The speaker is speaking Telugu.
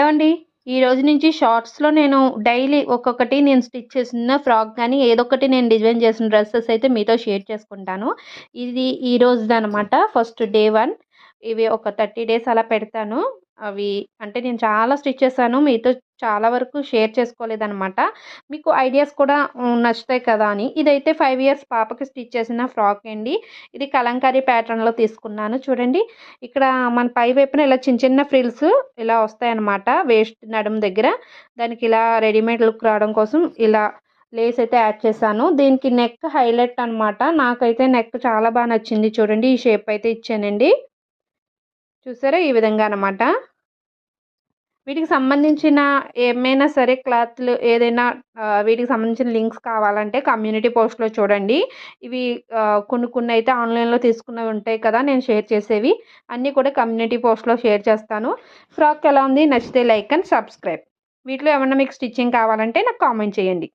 హలో అండి. ఈ రోజు నుంచి షార్ట్స్‌లో నేను డైలీ ఒక్కొక్కటి నేను స్టిచ్ చేసిన ఫ్రాక్ గానీ, ఏదోకటి నేను డిజైన్ చేసిన డ్రెసెస్ అయితే మీతో షేర్ చేసుకుంటాను. ఇది ఈ రోజుదనమాట. First day 1. ఇవి ఒక 30 డేస్ అలా పెడతాను. అవి అంటే నేను చాలా స్టిచ్ చేశాను. మీతో చాలా వరకు షేర్ చేసుకోలేదనమాట. మీకు ఐడియాస్ కూడా నచ్చుతాయి కదా అని. ఇదైతే 5 ఇయర్స్ పాపకి స్టిచ్ చేసిన ఫ్రాక్ అండి. ఇది కలంకారీ ప్యాటర్న్‌లో తీసుకున్నాను చూడండి. ఇక్కడ మన పై వైపున ఇలా చిన్న చిన్న ఫ్రిల్స్ ఇలా వస్తాయన్నమాట. వేస్ట్ నడుము దగ్గర. దానికి ఇలా రెడీమేడ్ లుక్ రావడం కోసం ఇలా లేస్ అయితే యాడ్ చేశాను. దీనికి నెక్ హైలైట్ అనమాట. నాకైతే నెక్ చాలా నచ్చింది చూడండి. ఈ షేప్ అయితే ఇచ్చానండి. చూసారా? ఈ విధంగా అనమాట. వీటికి సంబంధించిన ఏమైనా సరే క్లాత్‌లు ఏదైనా వీటికి సంబంధించిన లింక్స్ కావాలంటే కమ్యూనిటీ పోస్ట్‌లో చూడండి. ఇవి కొన్నయితే ఆన్‌లైన్‌లో తీసుకున్నవి ఉంటాయి కదా! నేను షేర్ చేసేవి. అన్నీ కూడా కమ్యూనిటీ పోస్ట్‌లో షేర్ చేస్తాను. ఫ్రాక్ ఎలా ఉంది? నచ్చితే లైక్ అండ్ సబ్స్క్రైబ్. వీటిలో ఏమన్నా మీకు స్టిచ్చింగ్ కావాలంటే నాకు కామెంట్ చేయండి.